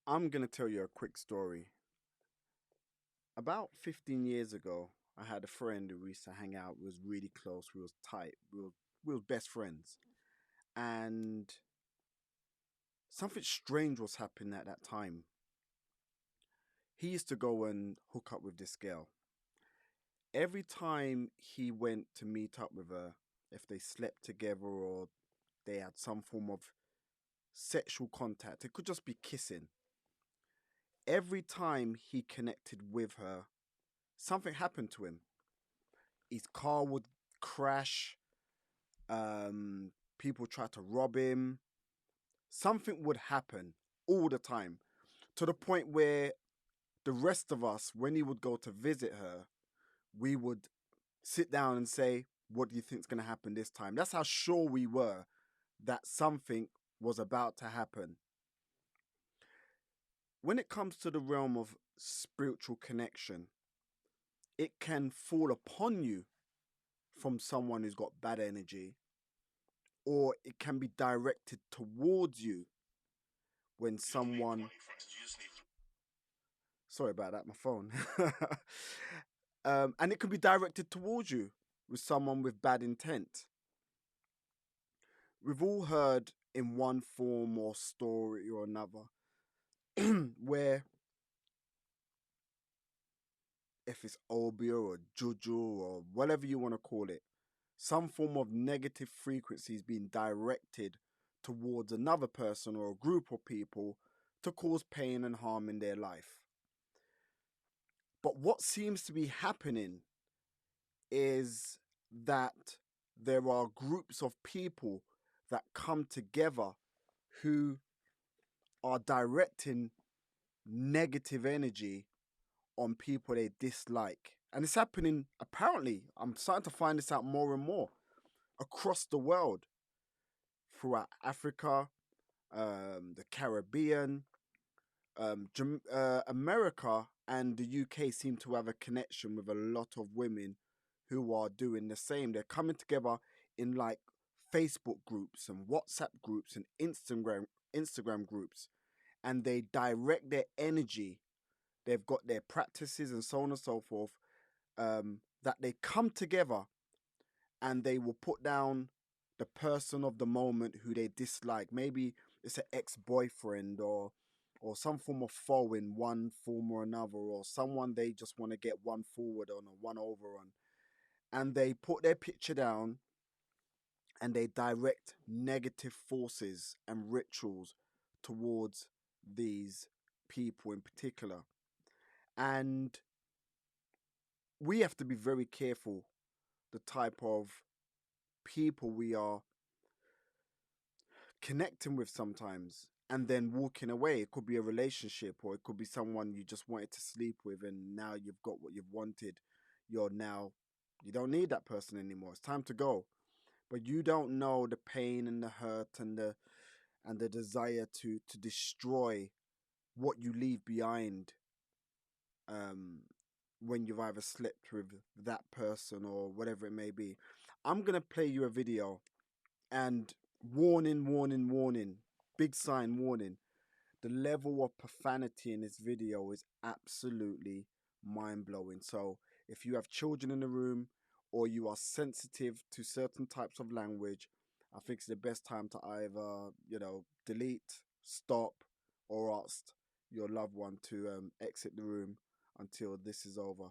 I'm going to tell you a quick story. About 15 years ago, I had a friend who we used to hang out. We was really close. We was tight. We were best friends. And something strange was happening at that time. He used to go and hook up with this girl. Every time he went to meet up with her, if they slept together or they had some form of sexual contact, it could just be kissing. Every time he connected with her, something happened to him. His car would crash. People tried to rob him. Something would happen all the time, to the point where the rest of us, when he would go to visit her, we would sit down and say, "What do you think's going to happen this time?" That's how sure we were that something was about to happen. When it comes to the realm of spiritual connection, it can fall upon you from someone who's got bad energy, or it can be directed towards you when someone. Sorry about that, my phone. And it can be directed towards you with someone with bad intent. We've all heard in one form or story or another where if it's obio or juju or whatever you want to call it, some form of negative frequency is being directed towards another person or a group of people to cause pain and harm in their life. But what seems to be happening is that there are groups of people that come together who are directing negative energy on people they dislike. And it's happening, apparently, I'm starting to find this out more and more across the world, throughout Africa, the Caribbean, America, and the UK seem to have a connection with a lot of women who are doing the same. They're coming together in like Facebook groups and WhatsApp groups and Instagram groups, and they direct their energy. They've got their practices and so on and so forth. That they come together and they will put down the person of the moment who they dislike. Maybe it's an ex-boyfriend or some form of foe in one form or another, or someone they just want to get one forward on or one over on. And they put their picture down and they direct negative forces and rituals towards these people in particular. And we have to be very careful the type of people we are connecting with sometimes and then walking away. It could be a relationship, or it could be someone you just wanted to sleep with and now you've got what you've wanted. You don't need that person anymore. It's time to go. But you don't know the pain and the hurt and the desire to destroy what you leave behind, um when you've either slept with that person or whatever it may be. I'm gonna play you a video, and warning, warning, warning, big sign warning. The level of profanity in this video is absolutely mind blowing. So if you have children in the room or you are sensitive to certain types of language, I think it's the best time to either, delete, stop, or ask your loved one to exit the room until this is over.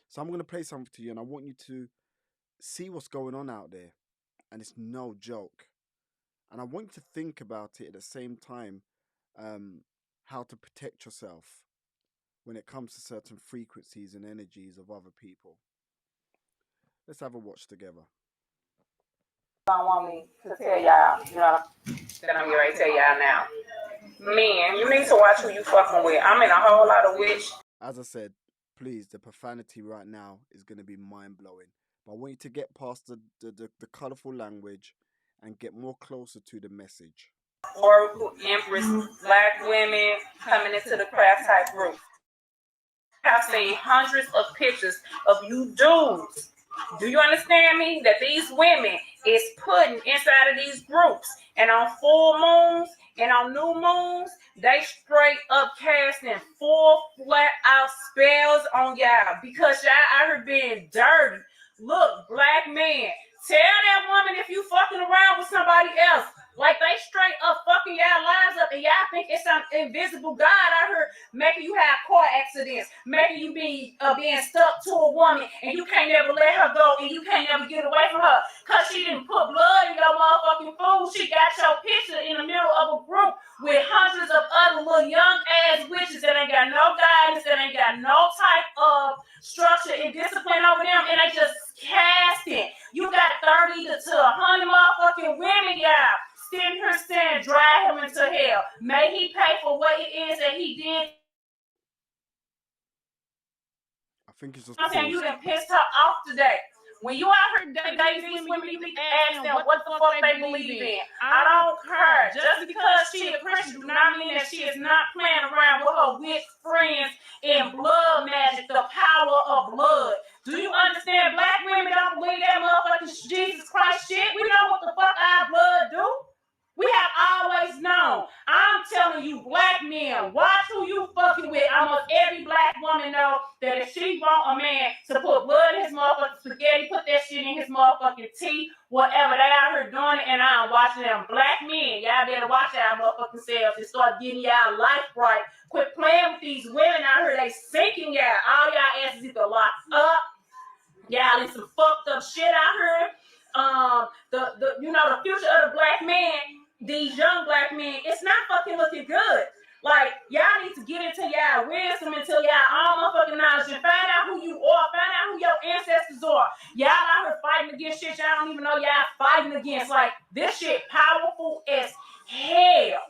So I'm going to play something to you, and I want you to see what's going on out there. And it's no joke. And I want you to think about it at the same time, how to protect yourself when it comes to certain frequencies and energies of other people. Let's have a watch together. Don't want me to tell y'all, that I'm getting ready to tell y'all now. Men, you need to watch who you fucking with. I'm in a whole lot of witch. As I said, please, the profanity right now is going to be mind blowing. But I want you to get past the colorful language and get more closer to the message. Oracle, Empress, black women coming into the craft type group. I've seen hundreds of pictures of you dudes. Do you understand me? That these women is putting inside of these groups and on full moons And on new moons, they straight up casting full flat out spells on y'all because y'all out here being dirty. Look, black man, tell that woman if you fucking around with somebody else. Like they straight up fucking y'all lives up, and y'all think it's some invisible God out here making you have car accidents, making you be being stuck to a woman, and you can't never let her go, and you can't never get away from her, cause she didn't put blood in your motherfucking food. She got your picture in the middle of a group with hundreds of other little young ass witches that ain't got no guidance, that ain't got no type of structure and discipline over them, and they just casting. You got 30 to 100 motherfucking women, y'all, sitting here saying, drive him into hell. May he pay for what it is that he did. I think it's just I'm saying you paused. done pissed her off today. When you out here dating these women, you need to ask them what the fuck they believe in. I don't care. Just because she a Christian do not mean that she is not playing around with her witch friends in blood magic, the power of blood. Do you understand? Black women don't believe that motherfucking Jesus Christ shit. We know what the fuck our blood do. We have always known. I'm telling you, black men, watch who you fucking with. Almost every black woman know that if she want a man to put blood in his motherfucking spaghetti, put that shit in his motherfucking tea, whatever, they out here doing it, and I'm watching them. Black men, y'all better watch y'all motherfucking selves and start getting y'all life right. Quit playing with these women out here. They sinking y'all. All y'all asses either locked up. Y'all in some fucked up shit out here. The future of the black man, these young black men, it's not fucking looking good. Like, y'all need to get into y'all wisdom, into y'all own motherfucking knowledge, and find out who you are, find out who your ancestors are. Y'all out here fighting against shit y'all don't even know y'all fighting against. Like, this shit powerful as hell.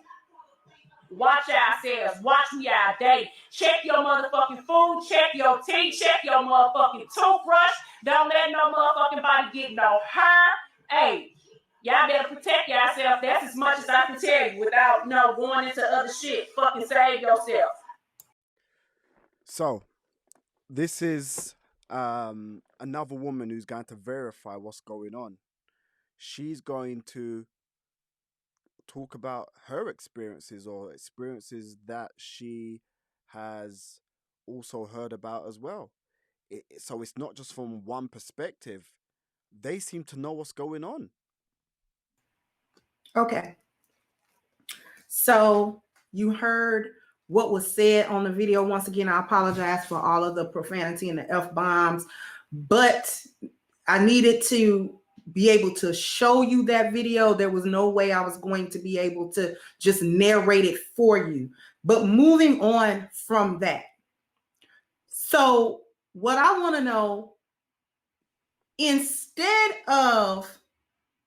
Watch yourselves. Watch who y'all date. Check your motherfucking food. Check your teeth. Check your motherfucking toothbrush. Don't let no motherfucking body get no hair. Hey, y'all better protect yourself. That's as much as I can tell you without going into other shit. Fucking save yourself. So, this is another woman who's going to verify what's going on. She's going to talk about her experiences or experiences that she has also heard about as well. So it's not just from one perspective. They seem to know what's going on. Okay. So you heard what was said on the video. Once again, I apologize for all of the profanity and the F-bombs, but I needed to be able to show you that video. There was no way I was going to be able to just narrate it for you. But moving on from that. So what I want to know, instead of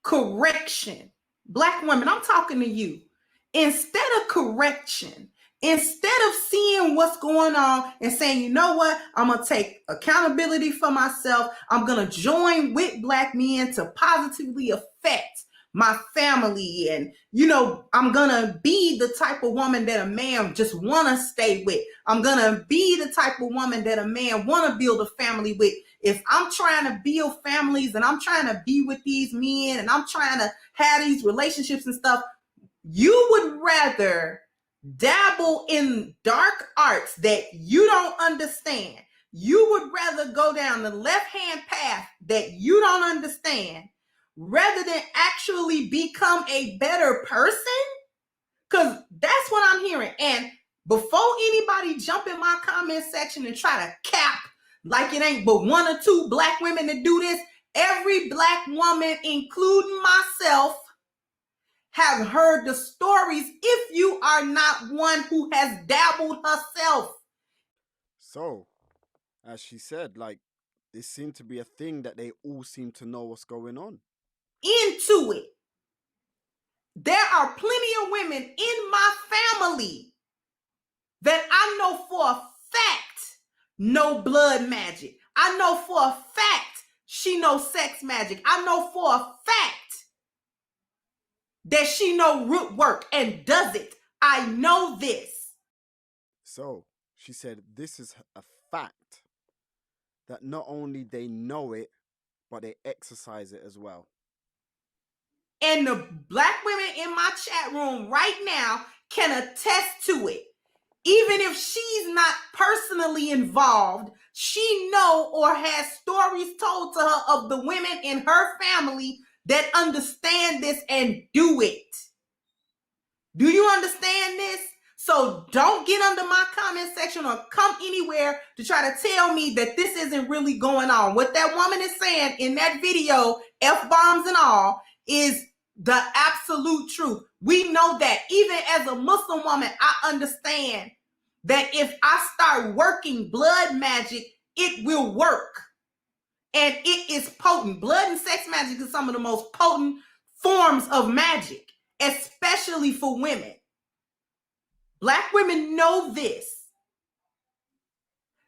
correction, black women, I'm talking to you. Instead of correction, instead of seeing what's going on and saying, you know what, I'm going to take accountability for myself. I'm going to join with black men to positively affect my family. And, I'm going to be the type of woman that a man just want to stay with. I'm going to be the type of woman that a man want to build a family with. If I'm trying to build families and I'm trying to be with these men and I'm trying to have these relationships and stuff, you would rather dabble in dark arts that you don't understand. You would rather go down the left-hand path that you don't understand rather than actually become a better person? Because that's what I'm hearing. And before anybody jump in my comment section and try to cap like it ain't but one or two black women that do this, every black woman, including myself, have heard the stories if you are not one who has dabbled herself. So, as she said, like, this seemed to be a thing that they all seem to know what's going on. Into it. There are plenty of women in my family that I know for a fact know blood magic. I know for a fact she knows sex magic. I know for a fact that she know root work and does it. I know this. So, she said this is a fact that not only they know it, but they exercise it as well. And the black women in my chat room right now can attest to it. Even if she's not personally involved, she know or has stories told to her of the women in her family that understand this and do it. Do you understand this? So don't get under my comment section or come anywhere to try to tell me that this isn't really going on. What that woman is saying in that video, F-bombs and all, is the absolute truth. We know that. Even as a Muslim woman, I understand that if I start working blood magic, it will work. And it is potent. Blood and sex magic is some of the most potent forms of magic, especially for women. Black women know this.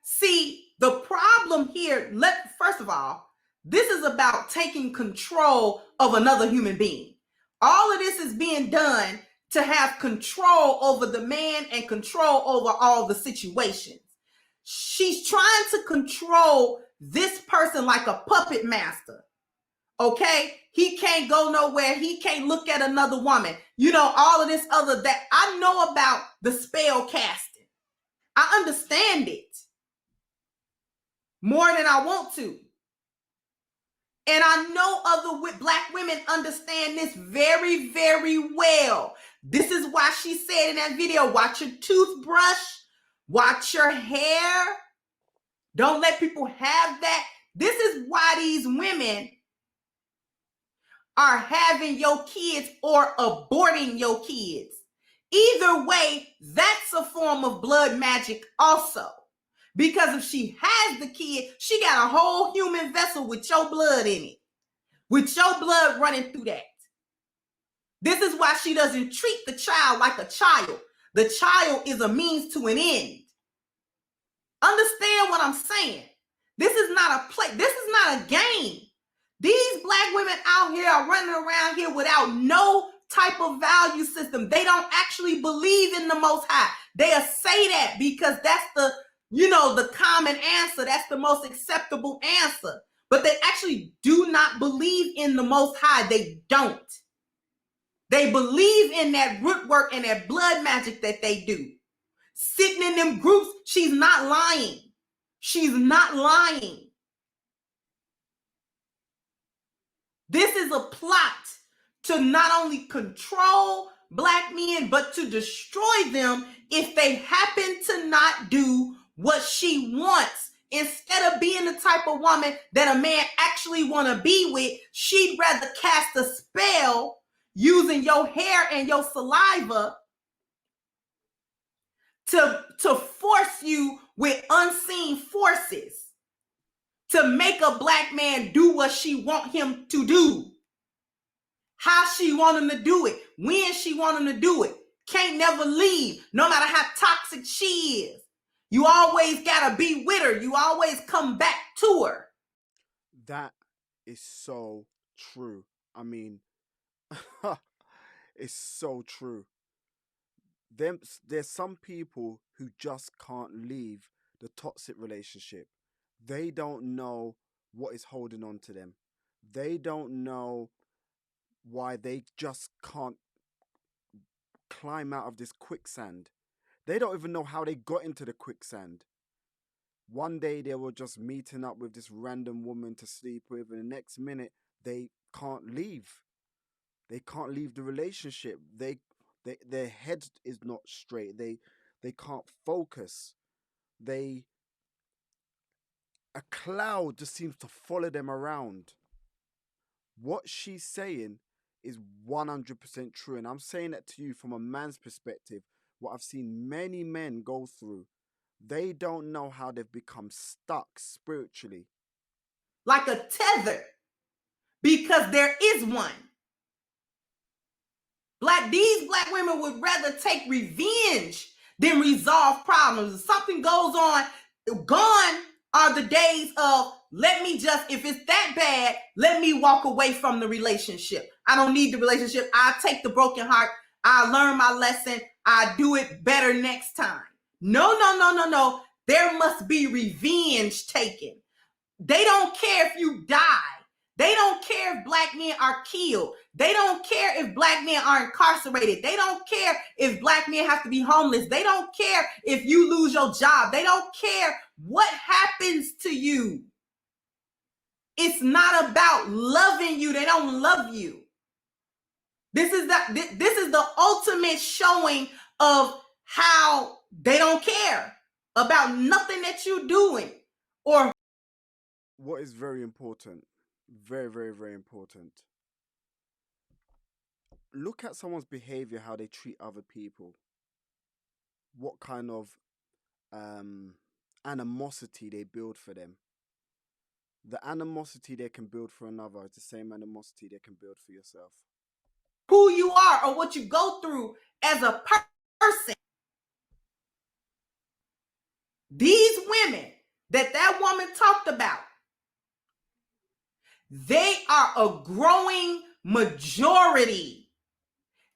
See, the problem here, first of all, this is about taking control of another human being. All of this is being done to have control over the man and control over all the situations. She's trying to control this person like a puppet master. Okay? He can't go nowhere. He can't look at another woman. You know, all of this other that I know about the spell casting. I understand it more than I want to. And I know other black women understand this very, very well. This is why she said in that video, watch your toothbrush, watch your hair. Don't let people have that. This is why these women are having your kids or aborting your kids. Either way, that's a form of blood magic also. Because if she has the kid, she got a whole human vessel with your blood in it, with your blood running through that. This is why she doesn't treat the child like a child. The child is a means to an end. Understand what I'm saying? This is not a play. This is not a game. These black women out here are running around here without no type of value system. They don't actually believe in the Most High. They'll say that because that's the, the common answer. That's the most acceptable answer. But they actually do not believe in the Most High. They don't. They believe in that root work and that blood magic that they do. Sitting in them groups, she's not lying. She's not lying. This is a plot to not only control black men, but to destroy them if they happen to not do what she wants. Instead of being the type of woman that a man actually want to be with, she'd rather cast a spell using your hair and your saliva to force you with unseen forces to make a black man do what she want him to do. How she want him to do it, when she want him to do it. Can't never leave, no matter how toxic she is. You always gotta be with her. You always come back to her. That is so true. I mean, it's so true. There's some people who just can't leave the toxic relationship. They don't know what is holding on to them. They don't know why they just can't climb out of this quicksand. They don't even know how they got into the quicksand. One day they were just meeting up with this random woman to sleep with, and the next minute they can't leave. They can't leave the relationship. Their head is not straight. They can't focus. A cloud just seems to follow them around. What she's saying is 100% true, and I'm saying that to you from a man's perspective. What I've seen many men go through, they don't know how they've become stuck spiritually. Like a tether, because there is one. These black women would rather take revenge than resolve problems. If something goes on, gone are the days of, if it's that bad, let me walk away from the relationship. I don't need the relationship. I'll take the broken heart. I learn my lesson. I do it better next time. No. There must be revenge taken. They don't care if you die. They don't care if black men are killed. They don't care if black men are incarcerated. They don't care if black men have to be homeless. They don't care if you lose your job. They don't care what happens to you. It's not about loving you. They don't love you. This is the ultimate showing of how they don't care about nothing that you're doing. Or what is very important, very, very, very important. Look at someone's behavior, how they treat other people. What kind of animosity they build for them. The animosity they can build for another is the same animosity they can build for yourself. Who you are or what you go through as a person. These women that woman talked about, they are a growing majority.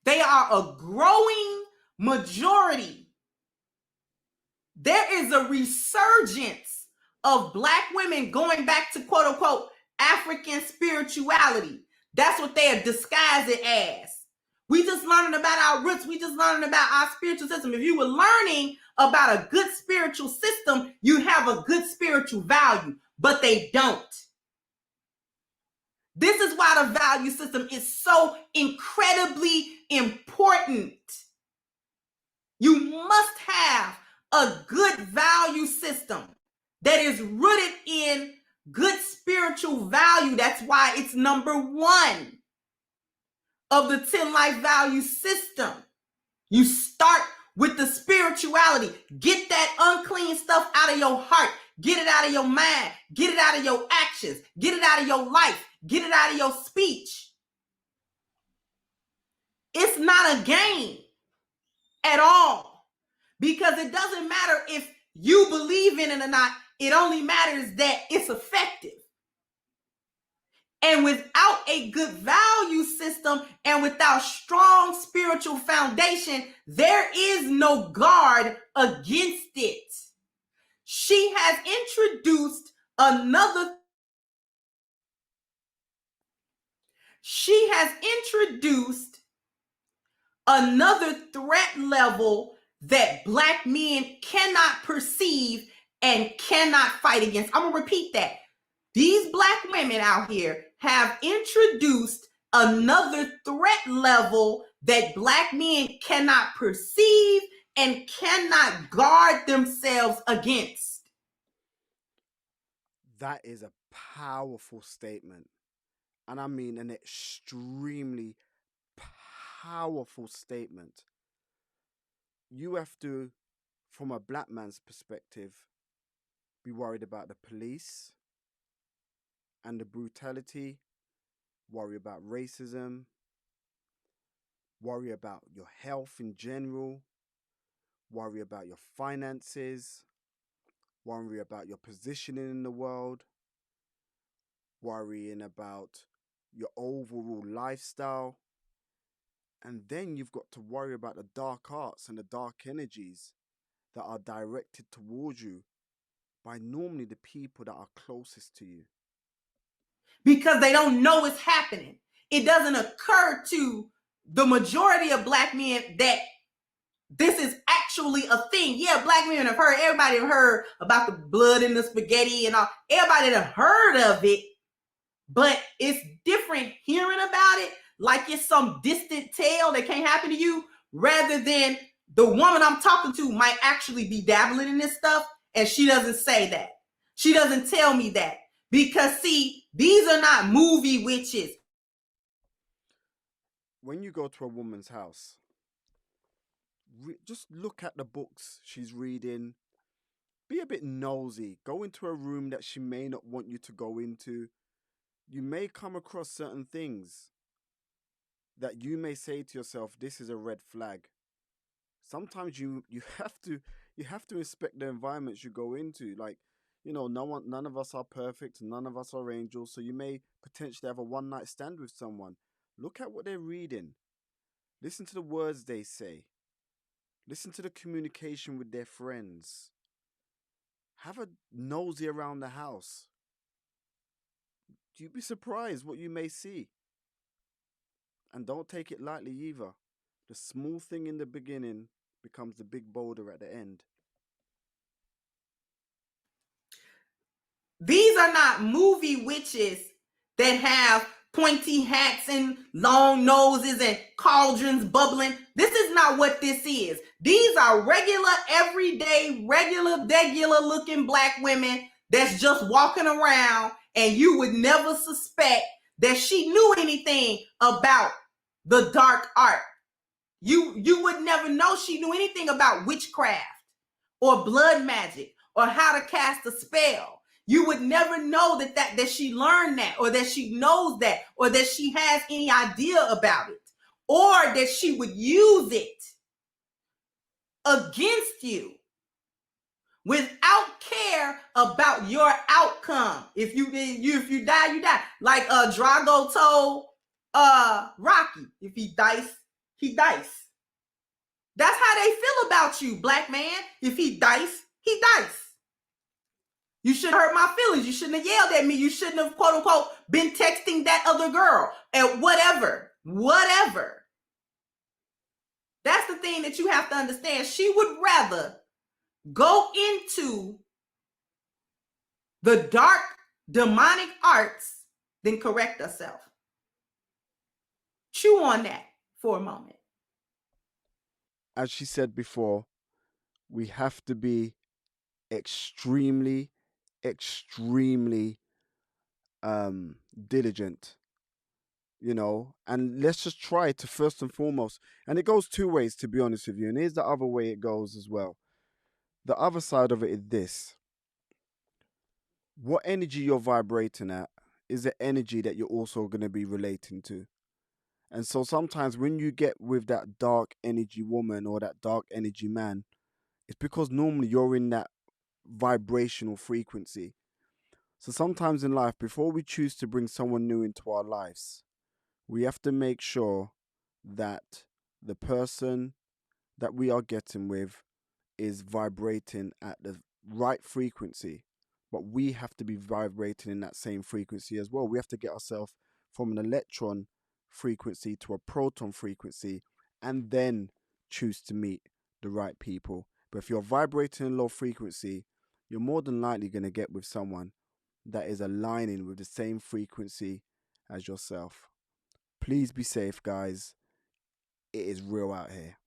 They are a growing majority. There is a resurgence of black women going back to quote unquote African spirituality. That's what they disguise it as. We just learning about our roots. We just learning about our spiritual system. If you were learning about a good spiritual system, you have a good spiritual value, but they don't. This is why the value system is so incredibly important. You must have a good value system that is rooted in good spiritual value. That's why it's number one of the 10 life value system. You start with the spirituality. Get that unclean stuff out of your heart. Get it out of your mind. Get it out of your actions. Get it out of your life. Get it out of your speech. It's not a game at all, because it doesn't matter if you believe in it or not. It only matters that it's effective. And without a good value system and without strong spiritual foundation, there is no guard against it. She has introduced another threat level that black men cannot perceive and cannot fight against. I'm going to repeat that. These black women out here have introduced another threat level that black men cannot perceive and cannot guard themselves against. That is a powerful statement. And I mean an extremely powerful statement. You have to, from a black man's perspective, be worried about the police and the brutality, worry about racism, worry about your health in general, worry about your finances, worry about your positioning in the world, worrying about your overall lifestyle. And then you've got to worry about the dark arts and the dark energies that are directed towards you by normally the people that are closest to you. Because they don't know it's happening. It doesn't occur to the majority of black men that this is actually a thing. Yeah, black men have heard, everybody have heard about the blood in the spaghetti and all. Everybody have heard of it, but it's different hearing about it like it's some distant tale that can't happen to you, rather than the woman I'm talking to might actually be dabbling in this stuff, and she doesn't say that. She doesn't tell me that. Because, see, these are not movie witches. When you go to a woman's house, just look at the books she's reading. Be a bit nosy. Go into a room that she may not want you to go into. You may come across certain things that you may say to yourself, this is a red flag. Sometimes you have to inspect the environments you go into. Like, none of us are perfect, none of us are angels, so you may potentially have a one night stand with someone. Look at what they're reading. Listen to the words they say. Listen to the communication with their friends. Have a nosy around the house. you'd be surprised what you may see. And don't take it lightly either. The small thing in the beginning becomes the big boulder at the end. These are not movie witches that have pointy hats and long noses and cauldrons bubbling. This is not what this is. These are regular, everyday, regular looking black women that's just walking around, and you would never suspect that she knew anything about the dark art. You would never know she knew anything about witchcraft or blood magic or how to cast a spell. You would never know that she learned that, or that she knows that, or that she has any idea about it, or that she would use it against you without care about your outcome. If you die, you die. Like Drago told Rocky, if he dice, he dice. That's how they feel about you, black man. If he dice, he dice. You shouldn't hurt my feelings. You shouldn't have yelled at me. You shouldn't have, quote unquote, been texting that other girl. And whatever. That's the thing that you have to understand. She would rather go into the dark demonic arts than correct herself. Chew on that for a moment. As she said before, we have to be extremely diligent, and let's just try to first and foremost, and it goes two ways, to be honest with you, and here's the other way it goes as well. The other side of it is this: what energy you're vibrating at is the energy that you're also going to be relating to. And so sometimes when you get with that dark energy woman or that dark energy man, it's because normally you're in that vibrational frequency. So sometimes in life, before we choose to bring someone new into our lives, we have to make sure that the person that we are getting with is vibrating at the right frequency. But we have to be vibrating in that same frequency as well. We have to get ourselves from an electron frequency to a proton frequency and then choose to meet the right people. But if you're vibrating in low frequency, you're more than likely going to get with someone that is aligning with the same frequency as yourself. Please be safe, guys. It is real out here.